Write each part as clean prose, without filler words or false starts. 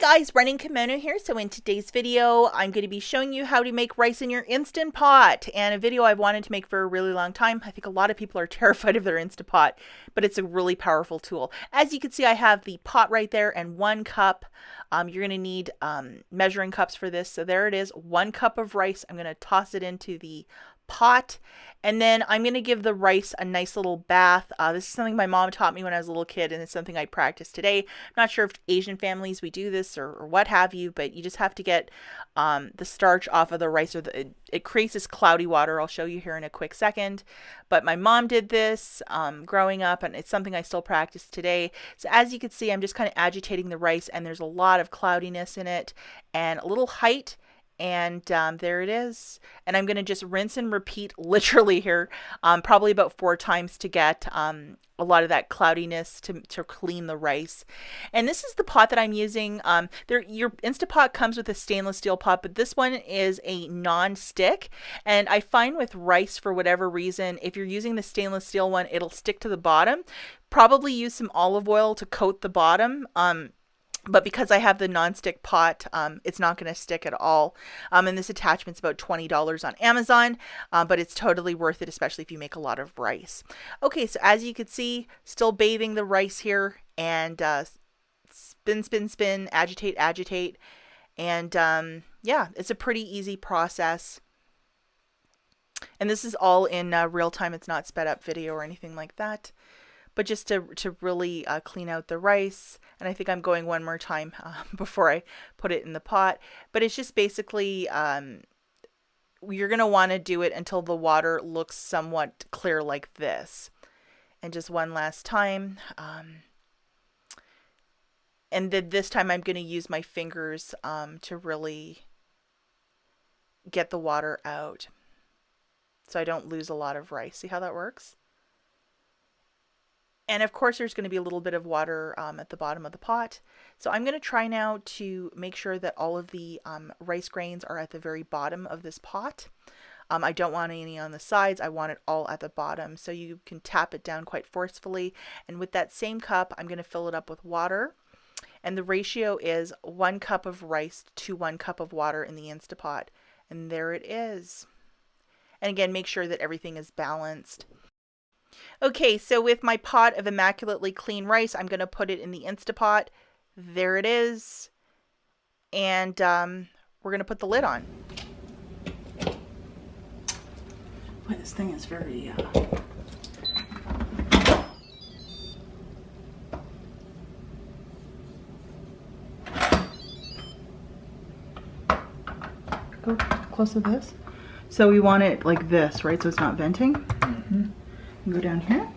guys, running Kimono here. So in today's video, I'm going to be showing you how to make rice in your Instant Pot, and a video I've wanted to make for a really long time. I think a lot of people are terrified of their Instant Pot, but it's a really powerful tool. As you can see, I have the pot right there and 1 cup. You're going to need measuring cups for this. So there it is, 1 cup of rice. I'm going to toss it into the pot, and then I'm going to give the rice a nice little bath. This is something my mom taught me when I was a little kid, and it's something I practice today. I'm not sure if Asian families we do this or what have you, but you just have to get the starch off of the rice, or it creates this cloudy water. I'll show you here in a quick second, but my mom did this growing up, and it's something I still practice today. So as you can see, I'm just kind of agitating the rice, and there's a lot of cloudiness in it and a little height. And there it is. And I'm going to just rinse and repeat literally here, probably about 4 times to get a lot of that cloudiness to clean the rice. And this is the pot that I'm using. Your Instant Pot comes with a stainless steel pot, but this one is a non-stick. And I find with rice, for whatever reason, if you're using the stainless steel one, it'll stick to the bottom. Probably use some olive oil to coat the bottom. But because I have the non-stick pot, it's not going to stick at all. And this attachment's about $20 on Amazon, but it's totally worth it, especially if you make a lot of rice. Okay, so as you can see, still bathing the rice here, and spin, spin, spin, agitate, agitate. And yeah, it's a pretty easy process. And this is all in real time. It's not sped up video or anything like that. But just to really clean out the rice. And I think I'm going one more time before I put it in the pot. But it's just basically, you're going to want to do it until the water looks somewhat clear like this. And just one last time. And then this time I'm going to use my fingers to really get the water out, so I don't lose a lot of rice. See how that works? And of course, there's going to be a little bit of water at the bottom of the pot. So I'm going to try now to make sure that all of the rice grains are at the very bottom of this pot. I don't want any on the sides. I want it all at the bottom. So you can tap it down quite forcefully. And with that same cup, I'm going to fill it up with water. And the ratio is 1 cup of rice to 1 cup of water in the Instant Pot. And there it is. And again, make sure that everything is balanced. Okay, so with my pot of immaculately clean rice, I'm going to put it in the Instant Pot. There it is. And we're going to put the lid on. Boy, this thing is very... Go close to this. So we want it like this, right? So it's not venting. Mm-hmm. Go down here.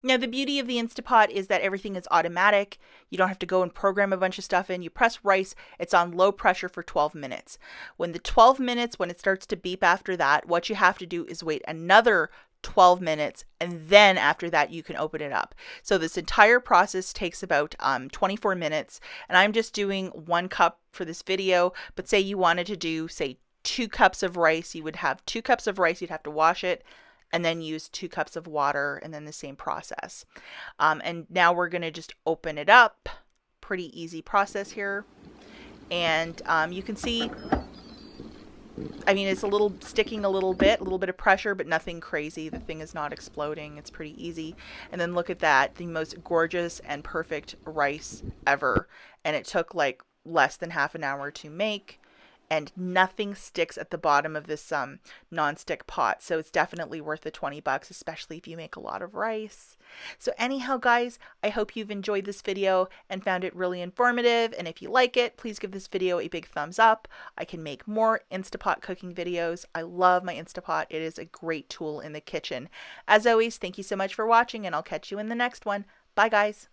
Now the beauty of the Instant Pot is that everything is automatic. You don't have to go and program a bunch of stuff in. You press rice, it's on low pressure for 12 minutes. When it starts to beep after that, what you have to do is wait another 12 minutes, and then after that you can open it up. So this entire process takes about 24 minutes, and I'm just doing 1 cup for this video. But say you wanted to do, say, 2 cups of rice, you would have 2 cups of rice, you'd have to wash it and then use 2 cups of water, and then the same process. And now we're going to just open it up. Pretty easy process here. And you can see, I mean, it's sticking a little bit of pressure, but nothing crazy. The thing is not exploding. It's pretty easy. And then look at that, the most gorgeous and perfect rice ever. And it took like less than half an hour to make, and nothing sticks at the bottom of this non-stick pot. So it's definitely worth the 20 bucks, especially if you make a lot of rice. So anyhow, guys, I hope you've enjoyed this video and found it really informative. And if you like it, please give this video a big thumbs up. I can make more Instant Pot cooking videos. I love my Instant Pot. It is a great tool in the kitchen. As always, thank you so much for watching, and I'll catch you in the next one. Bye, guys.